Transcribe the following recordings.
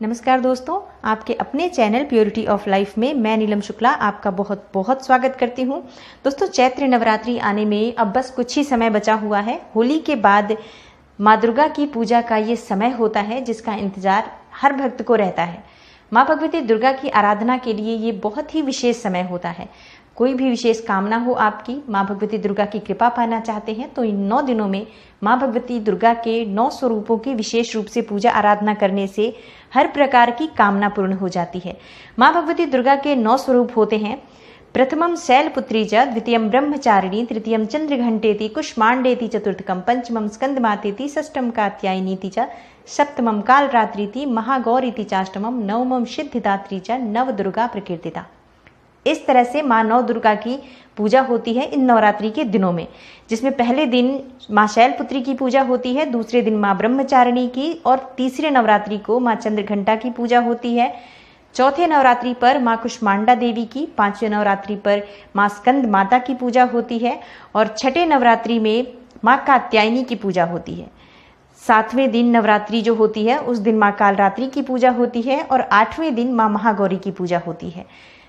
नमस्कार दोस्तों, आपके अपने चैनल प्योरिटी ऑफ लाइफ में मैं नीलम शुक्ला आपका बहुत बहुत स्वागत करती हूँ। दोस्तों, चैत्र नवरात्रि आने में अब बस कुछ ही समय बचा हुआ है। होली के बाद माँ दुर्गा की पूजा का ये समय होता है जिसका इंतजार हर भक्त को रहता है। माँ भगवती दुर्गा की आराधना के लिए ये बहुत ही विशेष समय होता है। कोई भी विशेष कामना हो आपकी, माँ भगवती दुर्गा की कृपा पाना चाहते हैं तो इन 9 दिनों में माँ भगवती दुर्गा के 9 स्वरूपों की विशेष रूप से पूजा आराधना करने से हर प्रकार की कामना पूर्ण हो जाती है। माँ भगवती दुर्गा के 9 स्वरूप होते हैं। प्रथमम शैलपुत्री च, द्वितीयम ब्रह्मचारिणी, तृतीयम चंद्रघंटेति, कुष्मांडेति, चतुर्थकम पंचमम स्कंदमातेति, षष्ठम कात्यायनीति च, सप्तमम कालरात्रीति, महागौरीति चाष्टमम, नवमम सिद्धिदात्री च, नवदुर्गा प्रकीर्तिता। इस तरह से माँ नौ दुर्गा की पूजा होती है इन नवरात्रि के दिनों में, जिसमें पहले दिन माँ शैलपुत्री की पूजा होती है, दूसरे दिन माँ ब्रह्मचारिणी की और तीसरे नवरात्रि को माँ चंद्रघंटा की पूजा होती है। चौथे नवरात्रि पर माँ कुष्मांडा देवी की, पांचवें नवरात्रि पर माँ स्कंद माता की पूजा होती है और छठे नवरात्रि में माँ कात्यायनी की पूजा होती है। 7वें दिन नवरात्रि जो होती है उस दिन माँ कालरात्रि की पूजा होती है और 8वें दिन माँ महागौरी की पूजा होती है।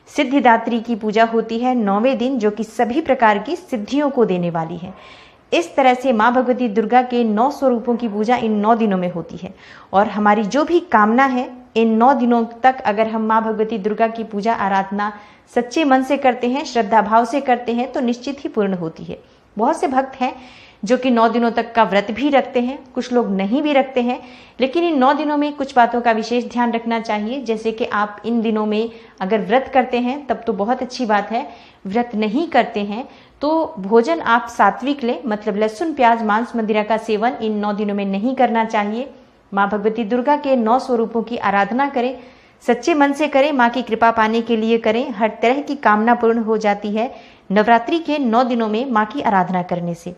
सिद्धिदात्री की पूजा होती है 9वें दिन, जो कि सभी प्रकार की सिद्धियों को देने वाली है। इस तरह से माँ भगवती दुर्गा के 9 स्वरूपों की पूजा इन 9 दिनों में होती है और हमारी जो भी कामना है इन 9 दिनों तक अगर हम माँ भगवती दुर्गा की पूजा आराधना सच्चे मन से करते हैं, श्रद्धा भाव से करते हैं तो निश्चित ही पूर्ण होती है। बहुत से भक्त हैं जो कि 9 दिनों तक का व्रत भी रखते हैं, कुछ लोग नहीं भी रखते हैं, लेकिन इन 9 दिनों में कुछ बातों का विशेष ध्यान रखना चाहिए। जैसे कि आप इन दिनों में अगर व्रत करते हैं तब तो बहुत अच्छी बात है, व्रत नहीं करते हैं तो भोजन आप सात्विक लें, मतलब लहसुन प्याज मांस मदिरा का सेवन इन 9 दिनों में नहीं करना चाहिए। माँ भगवती दुर्गा के 9 स्वरूपों की आराधना करें, सच्चे मन से करें, माँ की कृपा पाने के लिए करें, हर तरह की कामना पूर्ण हो जाती है नवरात्रि के 9 दिनों में माँ की आराधना करने से।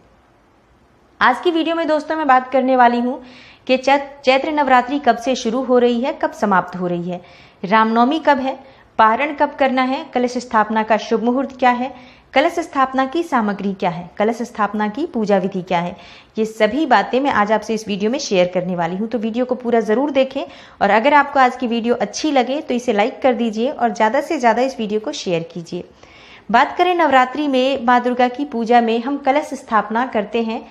आज की वीडियो में दोस्तों मैं बात करने वाली हूँ कि चैत्र नवरात्रि कब से शुरू हो रही है, कब समाप्त हो रही है, रामनवमी कब है, पारण कब करना है, कलश स्थापना का शुभ मुहूर्त क्या है, कलश स्थापना की सामग्री क्या है, कलश स्थापना की पूजा विधि क्या है, ये सभी बातें मैं आज आपसे इस वीडियो में शेयर करने वाली हूँ। तो वीडियो को पूरा ज़रूर देखें और अगर आपको आज की वीडियो अच्छी लगे तो इसे लाइक कर दीजिए और ज़्यादा से ज़्यादा इस वीडियो को शेयर कीजिए। बात करें नवरात्रि में माँ दुर्गा की पूजा में हम कलश स्थापना करते हैं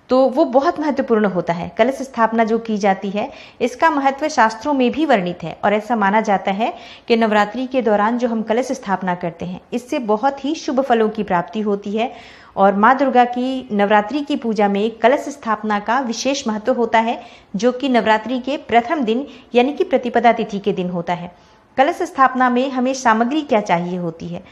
तो वो बहुत महत्वपूर्ण होता है। कलश स्थापना जो की जाती है इसका महत्व शास्त्रों में भी वर्णित है और ऐसा माना जाता है कि नवरात्रि के दौरान जो हम कलश स्थापना करते हैं इससे बहुत ही शुभ फलों की प्राप्ति होती है और माँ दुर्गा की नवरात्रि की पूजा में कलश स्थापना का विशेष महत्व होता है, जो कि नवरात्रि के प्रथम दिन यानी कि प्रतिपदा तिथि के दिन होता है। कलश स्थापना में हमें सामग्री क्या चाहिए होती है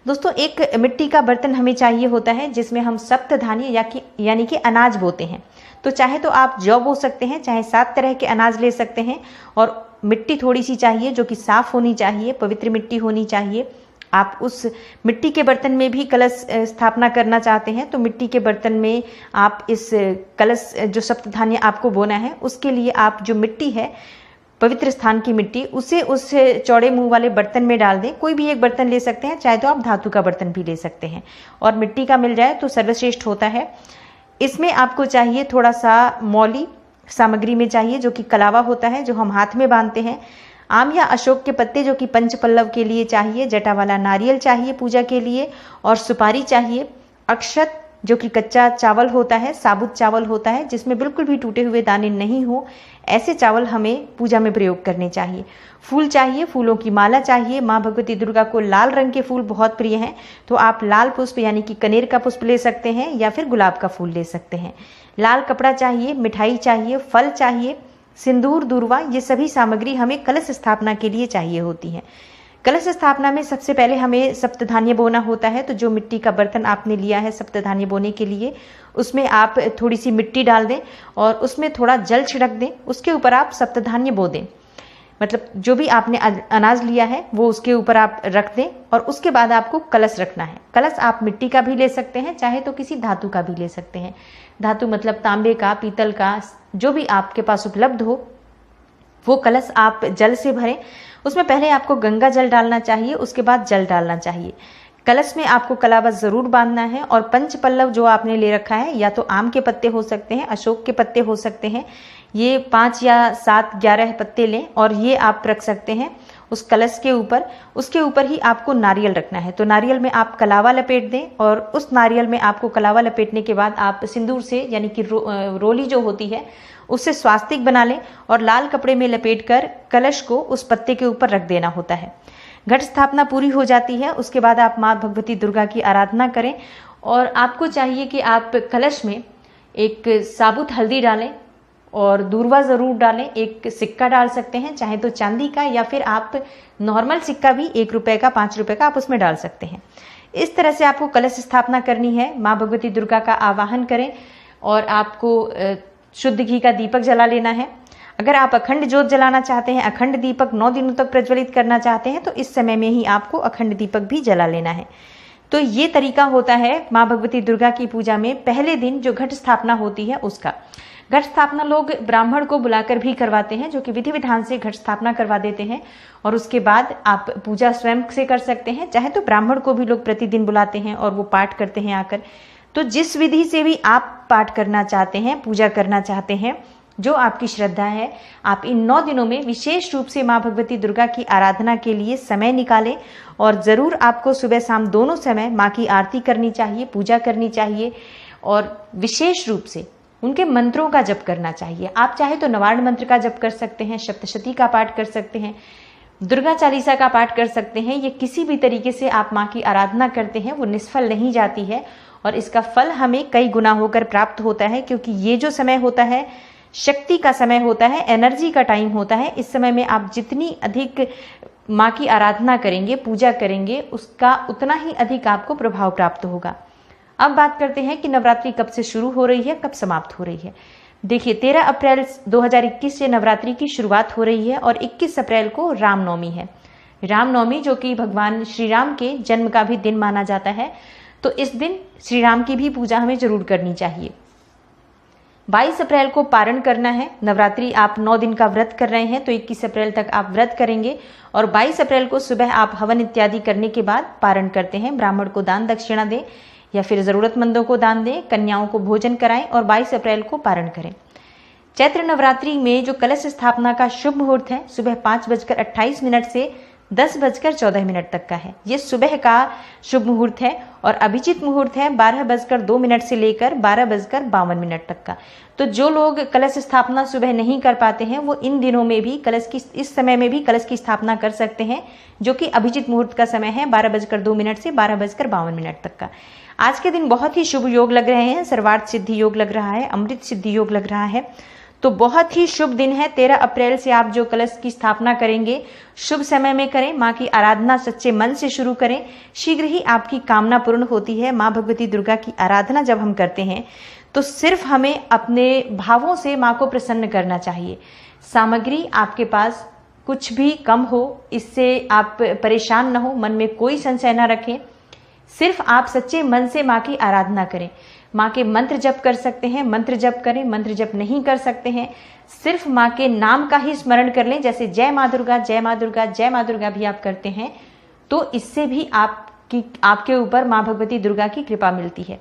दोस्तों? एक मिट्टी का बर्तन हमें चाहिए होता है जिसमें हम सप्त धान्य यानी कि अनाज बोते हैं। तो चाहे तो आप जौ बो सकते हैं, चाहे 7 तरह के अनाज ले सकते हैं और मिट्टी थोड़ी सी चाहिए जो कि साफ होनी चाहिए, पवित्र मिट्टी होनी चाहिए। आप उस मिट्टी के बर्तन में भी कलश स्थापना करना चाहते हैं तो मिट्टी के बर्तन में आप इस कलश जो सप्त धान्य आपको बोना है उसके लिए आप जो मिट्टी है, पवित्र स्थान की मिट्टी, उसे उस चौड़े मुंह वाले बर्तन में डाल दें। कोई भी एक बर्तन ले सकते हैं, चाहे तो आप धातु का बर्तन भी ले सकते हैं और मिट्टी का मिल जाए तो सर्वश्रेष्ठ होता है। इसमें आपको चाहिए थोड़ा सा मौली सामग्री में चाहिए जो कि कलावा होता है जो हम हाथ में बांधते हैं, आम या अशोक के पत्ते जो कि पंचपल्लव के लिए चाहिए, जटा वाला नारियल चाहिए पूजा के लिए और सुपारी चाहिए, अक्षत जो कि कच्चा चावल होता है, साबुत चावल होता है जिसमें बिल्कुल भी टूटे हुए दाने नहीं हो, ऐसे चावल हमें पूजा में प्रयोग करने चाहिए। फूल चाहिए, फूलों की माला चाहिए। माँ भगवती दुर्गा को लाल रंग के फूल बहुत प्रिय हैं तो आप लाल पुष्प यानी कि कनेर का पुष्प ले सकते हैं या फिर गुलाब का फूल ले सकते हैं। लाल कपड़ा चाहिए, मिठाई चाहिए, फल चाहिए, सिंदूर, दूर्वा, ये सभी सामग्री हमें कलश स्थापना के लिए चाहिए होती है। कलश स्थापना में सबसे पहले हमें सप्तधान्य बोना होता है। तो जो मिट्टी का बर्तन आपने लिया है सप्तधान्य बोने के लिए, उसमें आप थोड़ी सी मिट्टी डाल दें और उसमें थोड़ा जल छिड़क दें, उसके ऊपर आप सप्तधान्य बो दें। मतलब जो भी आपने अनाज लिया है वो उसके ऊपर आप रख दें और उसके बाद आपको कलश रखना है। कलश आप मिट्टी का भी ले सकते हैं, चाहे तो किसी धातु का भी ले सकते हैं। धातु मतलब तांबे का, पीतल का, जो भी आपके पास उपलब्ध हो वो कलश आप जल से भरें। उसमें पहले आपको गंगा जल डालना चाहिए, उसके बाद जल डालना चाहिए। कलश में आपको कलावा जरूर बांधना है और पंच पल्लव जो आपने ले रखा है, या तो आम के पत्ते हो सकते हैं, अशोक के पत्ते हो सकते हैं, ये 5 या 7, 11 पत्ते लें और ये आप रख सकते हैं उस कलश के ऊपर। उसके ऊपर ही आपको नारियल रखना है, तो नारियल में आप कलावा लपेट दें और उस नारियल में आपको कलावा लपेटने के बाद आप सिंदूर से, यानी कि रोली जो होती है उससे स्वास्तिक बना लें और लाल कपड़े में लपेटकर कलश को उस पत्ते के ऊपर रख देना होता है। घट स्थापना पूरी हो जाती है, उसके बाद आप माँ भगवती दुर्गा की आराधना करें और आपको चाहिए कि आप कलश में एक साबुत हल्दी डालें और दूर्वा जरूर डालें। एक सिक्का डाल सकते हैं, चाहे तो चांदी का या फिर आप नॉर्मल सिक्का भी 1 रुपए का, 5 रुपए का आप उसमें डाल सकते हैं। इस तरह से आपको कलश स्थापना करनी है। माँ भगवती दुर्गा का आवाहन करें और आपको शुद्ध घी का दीपक जला लेना है। अगर आप अखंड ज्योत जलाना चाहते हैं, अखंड दीपक 9 दिनों तक प्रज्वलित करना चाहते हैं, तो इस समय में ही आपको अखंड दीपक भी जला लेना है। तो ये तरीका होता है माँ भगवती दुर्गा की पूजा में पहले दिन जो घट स्थापना होती है उसका। घट स्थापना लोग ब्राह्मण को बुलाकर भी करवाते हैं, जो कि विधि विधान से घट स्थापना करवा देते हैं और उसके बाद आप पूजा स्वयं से कर सकते हैं। चाहे तो ब्राह्मण को भी लोग प्रतिदिन बुलाते हैं और वो पाठ करते हैं आकर। तो जिस विधि से भी आप पाठ करना चाहते हैं, पूजा करना चाहते हैं, जो आपकी श्रद्धा है, आप इन 9 दिनों में विशेष रूप से माँ भगवती दुर्गा की आराधना के लिए समय निकालें और ज़रूर आपको सुबह शाम दोनों समय माँ की आरती करनी चाहिए, पूजा करनी चाहिए और विशेष रूप से उनके मंत्रों का जप करना चाहिए। आप चाहे तो नवार्ण मंत्र का जप कर सकते हैं, सप्तशती का पाठ कर सकते हैं, दुर्गा चालीसा का पाठ कर सकते हैं। ये किसी भी तरीके से आप माँ की आराधना करते हैं वो निष्फल नहीं जाती है और इसका फल हमें कई गुना होकर प्राप्त होता है, क्योंकि ये जो समय होता है शक्ति का समय होता है, एनर्जी का टाइम होता है। इस समय में आप जितनी अधिक माँ की आराधना करेंगे, पूजा करेंगे, उसका उतना ही अधिक आपको प्रभाव प्राप्त होगा। अब बात करते हैं कि नवरात्रि कब से शुरू हो रही है, कब समाप्त हो रही है। देखिए 13 अप्रैल 2021 से नवरात्रि की शुरुआत हो रही है और 21 अप्रैल को रामनवमी है। रामनवमी जो कि भगवान श्री राम के जन्म का भी दिन माना जाता है, तो इस दिन श्री राम की भी पूजा हमें जरूर करनी चाहिए। 22 अप्रैल को पारण करना है। नवरात्रि आप 9 दिन का व्रत कर रहे हैं तो 21 अप्रैल तक आप व्रत करेंगे और 22 अप्रैल को सुबह आप हवन इत्यादि करने के बाद पारण करते हैं। ब्राह्मण को दान दक्षिणा दें या फिर जरूरतमंदों को दान दें, कन्याओं को भोजन कराएं और 22 अप्रैल को पारण करें। चैत्र नवरात्रि में जो कलश स्थापना का शुभ मुहूर्त है सुबह 5:28 से 10:14 तक का है। ये सुबह का शुभ मुहूर्त है और अभिजीत मुहूर्त है 12:02 से लेकर 12:52 तक का। तो जो लोग कलश स्थापना सुबह नहीं कर पाते हैं वो इन दिनों में भी इस समय में भी कलश की स्थापना कर सकते हैं, जो कि अभिजीत मुहूर्त का समय है 12:02 से 12:52 तक का। आज के दिन बहुत ही शुभ योग लग रहे हैं। सर्वार्थ सिद्धि योग लग रहा है, अमृत सिद्धि योग लग रहा है, तो बहुत ही शुभ दिन है। 13 अप्रैल से आप जो कलश की स्थापना करेंगे शुभ समय में करें, माँ की आराधना सच्चे मन से शुरू करें, शीघ्र ही आपकी कामना पूर्ण होती है। माँ भगवती दुर्गा की आराधना जब हम करते हैं तो सिर्फ हमें अपने भावों से माँ को प्रसन्न करना चाहिए। सामग्री आपके पास कुछ भी कम हो, इससे आप परेशान न हो, मन में कोई संशय न रखें। सिर्फ आप सच्चे मन से माँ की आराधना करें। माँ के मंत्र जप कर सकते हैं, मंत्र जप करें। मंत्र जप नहीं कर सकते हैं, सिर्फ माँ के नाम का ही स्मरण कर लें, जैसे जय माँ दुर्गा, जय माँ दुर्गा, जय माँ दुर्गा भी आप करते हैं तो इससे भी आपके ऊपर माँ भगवती दुर्गा की कृपा मिलती है।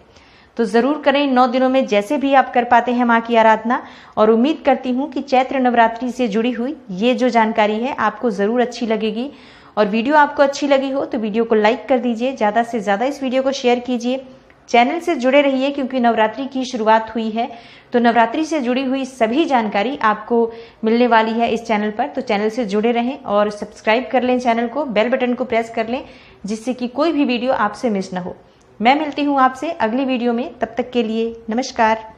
तो जरूर करें 9 दिनों में जैसे भी आप कर पाते हैं माँ की आराधना। और उम्मीद करती हूँ कि चैत्र नवरात्रि से जुड़ी हुई ये जो जानकारी है आपको जरूर अच्छी लगेगी। और वीडियो आपको अच्छी लगी हो तो वीडियो को लाइक कर दीजिए, ज़्यादा से ज़्यादा इस वीडियो को शेयर कीजिए। चैनल से जुड़े रहिए क्योंकि नवरात्रि की शुरुआत हुई है तो नवरात्रि से जुड़ी हुई सभी जानकारी आपको मिलने वाली है इस चैनल पर। तो चैनल से जुड़े रहें और सब्सक्राइब कर लें चैनल को, बेल बटन को प्रेस कर लें जिससे कि कोई भी वीडियो आपसे मिस न हो। मैं मिलती हूँ आपसे अगली वीडियो में, तब तक के लिए नमस्कार।